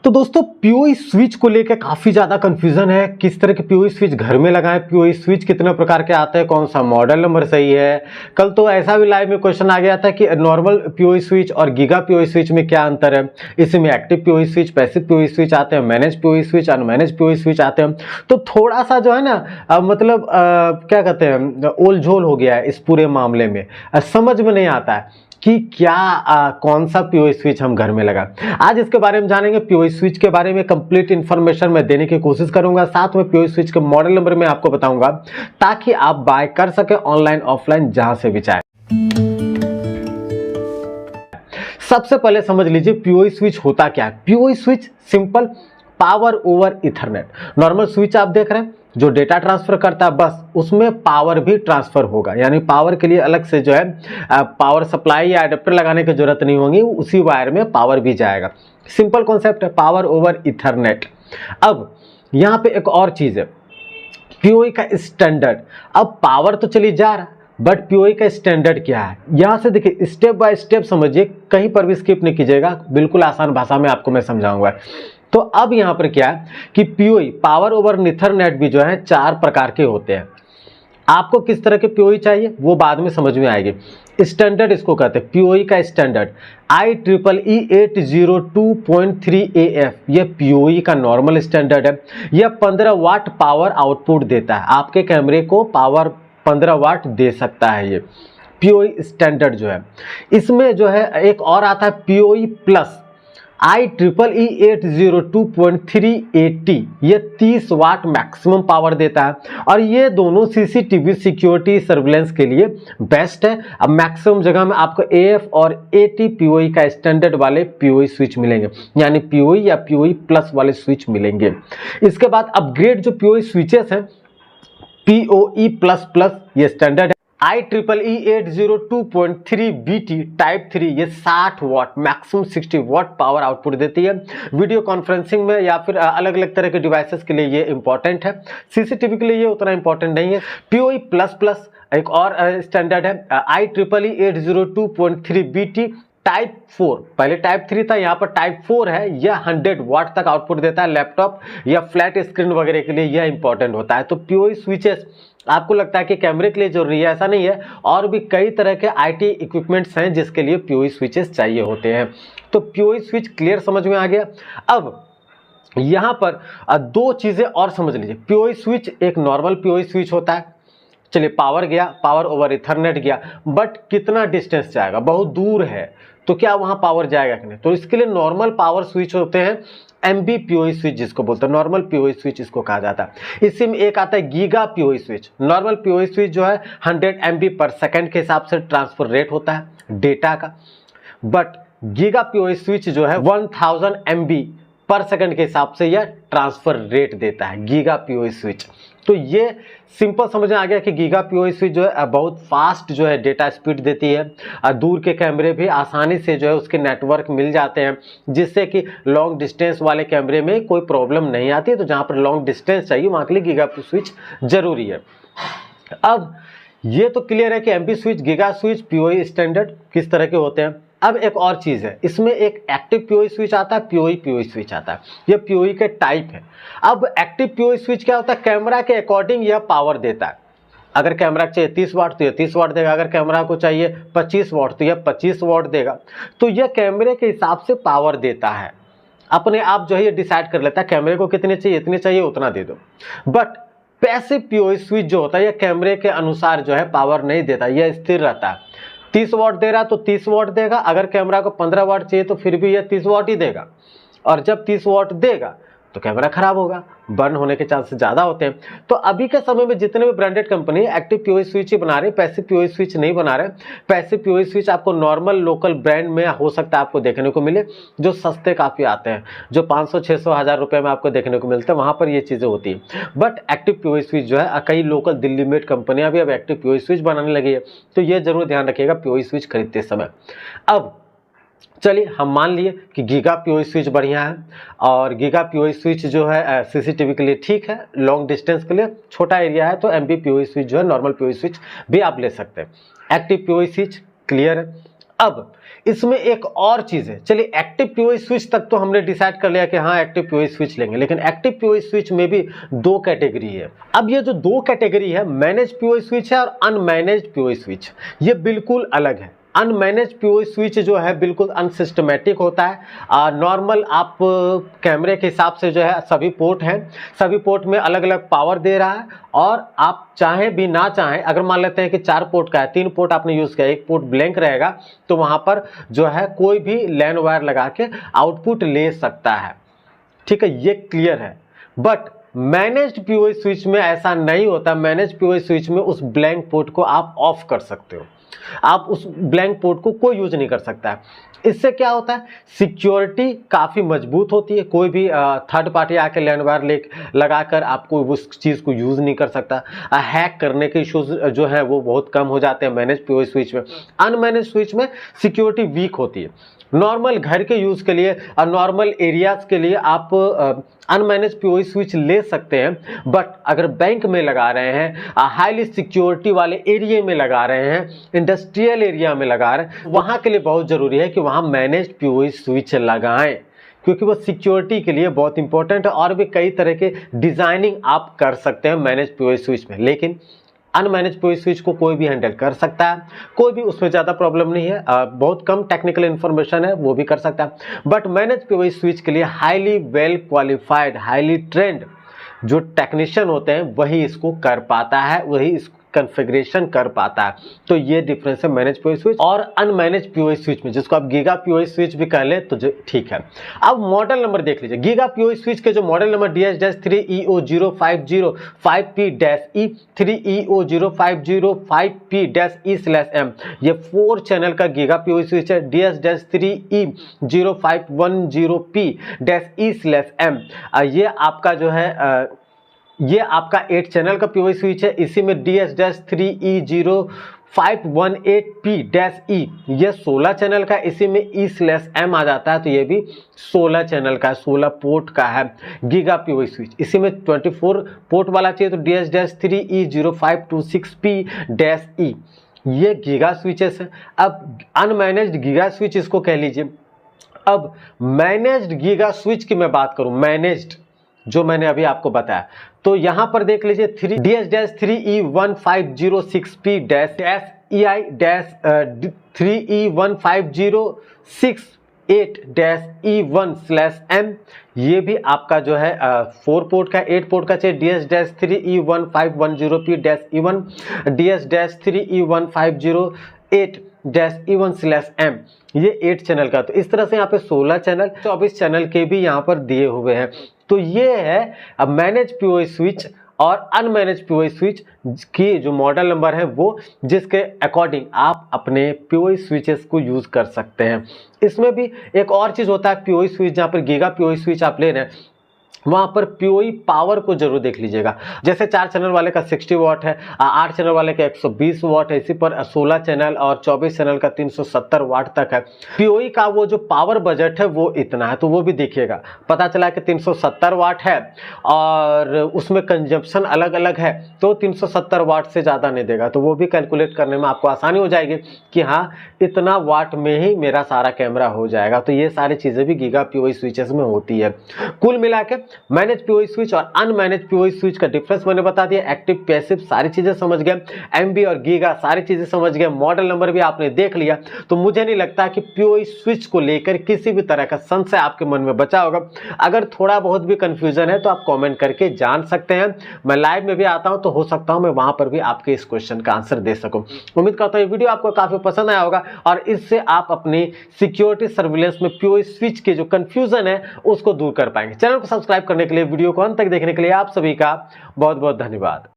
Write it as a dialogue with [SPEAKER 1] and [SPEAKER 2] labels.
[SPEAKER 1] तो दोस्तों PoE switch को लेकर काफी ज्यादा कंफ्यूजन है। किस तरह के पीओई स्विच घर में लगाएं, पीओई स्विच कितने प्रकार के आते हैं, कौन सा मॉडल नंबर सही है। कल तो ऐसा भी लाइव में क्वेश्चन आ गया था कि नॉर्मल पीओई स्विच और गीगा पीओई स्विच में क्या अंतर है। इसमें active PoE switch, passive PoE switch आते हैं, manage PoE switch, unmanaged PoE switch आते हैं। तो थोड़ा सा जो है ना क्या कहते हैं, ओल झोल हो गया है इस पूरे मामले में। समझ में नहीं आता है कि क्या कौन सा पीओई स्विच हम घर में लगा। आज इसके बारे में जानेंगे। पीओई स्विच के बारे में कंप्लीट इंफॉर्मेशन मैं देने की कोशिश करूंगा, साथ में पीओई स्विच के मॉडल नंबर में आपको बताऊंगा ताकि आप बाय कर सके ऑनलाइन ऑफलाइन जहां से भी चाहे। सबसे पहले समझ लीजिए पीओई स्विच होता क्या है। PoE switch simple power over Ethernet. Normal switch आप देख रहे हैं जो डेटा ट्रांसफर करता है, बस उसमें पावर भी ट्रांसफर होगा, यानी पावर के लिए अलग से जो है पावर सप्लाई या एडेप्टर लगाने की जरूरत नहीं होगी, उसी वायर में पावर भी जाएगा। सिंपल कॉन्सेप्ट है, पावर ओवर इथरनेट। अब यहाँ पे एक और चीज है, पीओई का स्टैंडर्ड। अब पावर तो चली जा रहा, बट पीओई का स्टैंडर्ड क्या है, यहां से देखिए स्टेप बाय स्टेप समझिए, कहीं पर भी स्किप नहीं कीजिएगा, बिल्कुल आसान भाषा में आपको मैं समझाऊंगा। तो अब यहां पर क्या है कि पीओई पावर ओवर इथरनेट भी जो है 4 प्रकार के होते हैं। आपको किस तरह के पीओई चाहिए वो बाद में समझ में आएगी। स्टैंडर्ड इसको कहते हैं, पीओई का स्टैंडर्ड IEEE 802.3AF, ये पीओई का नॉर्मल स्टैंडर्ड है। यह 15 वाट पावर आउटपुट देता है, आपके कैमरे को पावर 15 वाट दे सकता है ये पीओई स्टैंडर्ड जो है। इसमें जो है एक और आता है पीओई प्लस IEEE 802.3AT, ये 30 वाट मैक्सिमम पावर देता है और ये दोनों सीसीटीवी सिक्योरिटी सर्विलेंस के लिए बेस्ट है। अब मैक्सिमम जगह में आपको AF और AT पीओई का स्टैंडर्ड वाले पीओई स्विच मिलेंगे, यानी पीओई या पीओई प्लस वाले स्विच मिलेंगे। इसके बाद अपग्रेड जो पीओई स्विचेस हैं, PoE प्लस प्लस ये स्टैंडर्ड है। IEEE 802.3BT टाइप 3, ये 60 वाट मैक्सिमम 60 वाट पावर आउटपुट देती है। वीडियो कॉन्फ्रेंसिंग में या फिर अलग अलग तरह के डिवाइसेस के लिए ये इंपॉर्टेंट है, सीसीटीवी के लिए ये उतना इंपॉर्टेंट नहीं है। PoE प्लस प्लस एक और स्टैंडर्ड है, IEEE 802.3BT टाइप 4, पहले टाइप 3 था, यहाँ पर टाइप 4 है। यह 100 वाट तक आउटपुट देता है। लैपटॉप या फ्लैट स्क्रीन वगैरह के लिए यह इंपॉर्टेंट होता है। तो पीओई स्विचेस आपको लगता है कि कैमरे के लिए जरूरी है, ऐसा नहीं है, और भी कई तरह के आईटी इक्विपमेंट्स हैं जिसके लिए पीओई स्विचेस चाहिए होते हैं। तो पीओई स्विच क्लियर समझ में आ गया। अब यहां पर 2 चीजें और समझ लीजिए। पीओई स्विच एक नॉर्मल पीओई स्विच होता है, चलिए पावर गया, पावर ओवर इथरनेट गया, बट कितना डिस्टेंस जाएगा, बहुत दूर है, तो क्या वहां पावर जाएगा कि नहीं। तो इसके लिए नॉर्मल पावर स्विच होते हैं, एमबी पीओई स्विच जिसको बोलते हैं, नॉर्मल पीओई स्विच इसको कहा जाता है। इसी में एक आता है giga PoE switch. Normal PoE switch जो है 100 MB पर सेकंड के हिसाब से ट्रांसफर रेट होता है डेटा का, बट गीगा पीओई स्विच जो है 1000 MB पर सेकंड के हिसाब से यह ट्रांसफर रेट देता है, गीगा पीओई स्विच। तो ये सिंपल समझ में आ गया कि गीगा पीओई स्विच जो है बहुत फास्ट जो है डेटा स्पीड देती है। दूर के कैमरे भी आसानी से जो है उसके नेटवर्क मिल जाते हैं, जिससे कि लॉन्ग डिस्टेंस वाले कैमरे में कोई प्रॉब्लम नहीं आती है। तो जहां पर लॉन्ग डिस्टेंस चाहिए वहां के लिए गीगा स्विच जरूरी है। अब ये तो क्लियर है कि MB switch, giga switch, PoE standard किस तरह के होते हैं। अब एक और चीज है, इसमें एक एक्टिव पीओई स्विच आता है, पीओई स्विच आता है। ये पीओई के टाइप है। अब एक्टिव पीओई स्विच क्या होता है, कैमरा के अकॉर्डिंग यह पावर देता है। अगर कैमरा चाहिए 30 वाट तो यह 30 वाट देगा, अगर कैमरा को चाहिए 25 वाट तो यह 25 वाट देगा। तो यह कैमरे के हिसाब से पावर देता है, अपने आप जो है ये डिसाइड कर लेता है कैमरे को कितने चाहिए, इतने चाहिए उतना दे दो। बट पैसिव पीओई स्विच जो होता है यह कैमरे के अनुसार जो है पावर नहीं देता, यह स्थिर रहता है। 30 वाट दे रहा तो 30 वाट देगा, अगर कैमरा को 15 वाट चाहिए तो फिर भी यह 30 वाट ही देगा। और जब 30 वाट देगा तो कैमरा खराब होगा, बर्न होने के चांसेस ज्यादा होते हैं। तो अभी के समय में जितने भी branded company active PoE switch ही बना रहे, पैसिव पीओई स्विच नहीं बना रहे। पैसिव पीओई स्विच आपको नॉर्मल लोकल ब्रांड में हो सकता है आपको देखने को मिले, जो सस्ते काफी आते हैं, जो 500, 600, 1000 रुपए में आपको देखने को मिलते हैं, वहां पर ये चीजें होती है। बट एक्टिव पीओई स्विच जो है कई लोकल दिल्ली मेड कंपनियां भी अब एक्टिव पीओई स्विच बनाने लगी है। तो ये जरूर ध्यान रखिएगा पीओई स्विच खरीदते समय। अब चलिए हम मान लिए कि गीगा पीओई स्विच बढ़िया है, और गीगा पीओई स्विच जो है सीसीटीवी के लिए ठीक है, लॉन्ग डिस्टेंस के लिए, छोटा एरिया है तो एमबी पीओई स्विच जो है नॉर्मल पीओई स्विच भी आप ले सकते हैं। एक्टिव पीओई स्विच क्लियर है। अब इसमें एक और चीज है, चलिए एक्टिव पीओई स्विच तक तो हमने डिसाइड कर लिया कि हाँ एक्टिव पीओई स्विच लेंगे, लेकिन एक्टिव पीओई स्विच में भी दो कैटेगरी है। अब ये जो दो कैटेगरी है, मैनेज पीओई स्विच है और अनमैनेज्ड पीओई स्विच, ये बिल्कुल अलग है। अनमैनेज पीओई स्विच जो है बिल्कुल अनसिस्टमेटिक होता है। नॉर्मल आप कैमरे के हिसाब से जो है सभी पोर्ट हैं, सभी पोर्ट में अलग अलग पावर दे रहा है, और आप चाहे भी ना चाहें, अगर मान लेते हैं कि 4 पोर्ट का है, 3 पोर्ट आपने यूज़ किया, 1 पोर्ट ब्लैंक रहेगा, तो वहाँ पर जो है कोई भी लैन वायर लगा के आउटपुट ले सकता है। ठीक है, ये क्लियर है। बट मैनेज्ड पीओई स्विच में ऐसा नहीं होता। मैनेज्ड पीओई स्विच में उस ब्लैंक पोर्ट को आप ऑफ कर सकते हो, आप उस ब्लैंक पोर्ट को कोई यूज नहीं कर सकता है। इससे क्या होता है, सिक्योरिटी काफ़ी मजबूत होती है, कोई भी थर्ड पार्टी आके लैन वायर लगाकर आपको उस चीज़ को यूज़ नहीं कर सकता। हैक करने के इश्यूज जो है वो बहुत कम हो जाते हैं मैनेज पीओई स्विच में। अनमैनेज स्विच में सिक्योरिटी वीक होती है। नॉर्मल घर के यूज़ के लिए और नॉर्मल एरियाज़ के लिए आप अनमैनेज पीओई स्विच ले सकते हैं, बट अगर बैंक में लगा रहे हैं, हाईली सिक्योरिटी वाले एरिया में लगा रहे हैं, इंडस्ट्रियल एरिया में लगा रहे हैं, वहाँ के लिए बहुत ज़रूरी है कि वहाँ मैनेज पीओई स्विच लगाएं, क्योंकि वो सिक्योरिटी के लिए बहुत इंपॉर्टेंट है। और भी कई तरह के डिज़ाइनिंग आप कर सकते हैं मैनेज पीओई स्विच में, लेकिन अनमैनेज पीओई स्विच को कोई भी हैंडल कर सकता है, कोई भी उसमें ज़्यादा प्रॉब्लम नहीं है। बहुत कम टेक्निकल इन्फॉर्मेशन है, वो भी कर सकता है। बट मैनेज पीओई स्विच के लिए highly well qualified, highly trend जो टेक्नीशियन होते हैं वही इसको कर पाता है, वही इसको कॉन्फ़िगरेशन कर पाता है। तो ये डिफरेंस है मैनेज पीओई स्विच और अनमैनेज पीओई स्विच में, जिसको आप गीगा पीओई स्विच भी कह ले तो ठीक है। अब मॉडल नंबर देख लीजिए। गीगा पीओई स्विच के जो मॉडल नंबर DS-3EO050 3EO050-3E/M, ये 4 चैनल का गीगा पीओई स्विच है। DS-3E0510P-E/M, ये आपका जो है ये आपका 8 चैनल का पीओई स्विच है। इसी में DS-3E0518P-E, ये 16 चैनल का, इसी में E/M आ जाता है, तो ये भी 16 चैनल का, 16 पोर्ट का है गीगा पीओई स्विच। इसी में 24 पोर्ट वाला चाहिए तो DS-3E0526P-E, ये गीगा स्विचेस है। अब अनमैनेज्ड गीगा स्विच इसको कह लीजिए। अब मैनेज्ड गीगा स्विच की मैं बात करूं, मैनेज्ड जो मैंने अभी आपको बताया, तो यहां पर देख लीजिए DS-3E1506P-EI-3E1506-8-E1/M, ये भी आपका जो है 4 पोर्ट का, 8 पोर्ट का चाहिए DS-3E1510P-E1, DS-3E1508-E1/M, ये 8 चैनल का। तो इस तरह से यहाँ पे 16 चैनल, 24 चैनल के भी यहाँ पर दिए हुए हैं। तो ये है अब मैनेज पीओई स्विच और अनमैनेज पीओई स्विच की जो मॉडल नंबर है वो, जिसके अकॉर्डिंग आप अपने पीओई स्विचेस को यूज कर सकते हैं। इसमें भी एक और चीज होता है पीओई स्विच, जहाँ पर गीगा पीओई स्विच आप ले रहे हैं वहाँ पर पीओई पावर को जरूर देख लीजिएगा। जैसे 4 चैनल वाले का 60 वाट है, 8 चैनल वाले का 120 वाट है, इसी पर 16 चैनल और 24 चैनल का 370 वाट तक है। पीओई का वो जो पावर बजट है वो इतना है, तो वो भी देखिएगा। पता चला कि 370 वाट है और उसमें कंजप्शन अलग अलग है, तो 370 वाट से ज़्यादा नहीं देगा, तो वो भी कैलकुलेट करने में आपको आसानी हो जाएगी कि हाँ इतना वाट में ही मेरा सारा कैमरा हो जाएगा। तो ये सारी चीज़ें भी गीगा पीओई स्विचेस में होती है। कुल मिला के मैनेज पीओई स्विच और अनमैनेज पीओई स्विच का डिफरेंस मैंने बता दिया। एक्टिव पैसिव सारी चीजें समझ गए, एमबी और गीगा सारी चीजें समझ गए, मॉडल नंबर भी आपने देख लिया। तो मुझे नहीं लगता कि पीओई स्विच को लेकर किसी भी तरह का संशय आपके मन में बचा होगा। अगर थोड़ा बहुत भी कंफ्यूजन है तो आप कमेंट करके जान सकते हैं। मैं लाइव में भी आता हूं तो हो सकता हूं मैं वहां पर भी आपके इस क्वेश्चन का आंसर दे सकूं। उम्मीद करता हूं ये वीडियो आपको काफी पसंद आया होगा और इससे आप अपनी सिक्योरिटी सर्विलेंस में पीओई स्विच के जो कंफ्यूजन है उसको दूर कर पाएंगे। चैनल को सब्सक्राइब करने के लिए, वीडियो को अंत तक देखने के लिए आप सभी का बहुत बहुत धन्यवाद।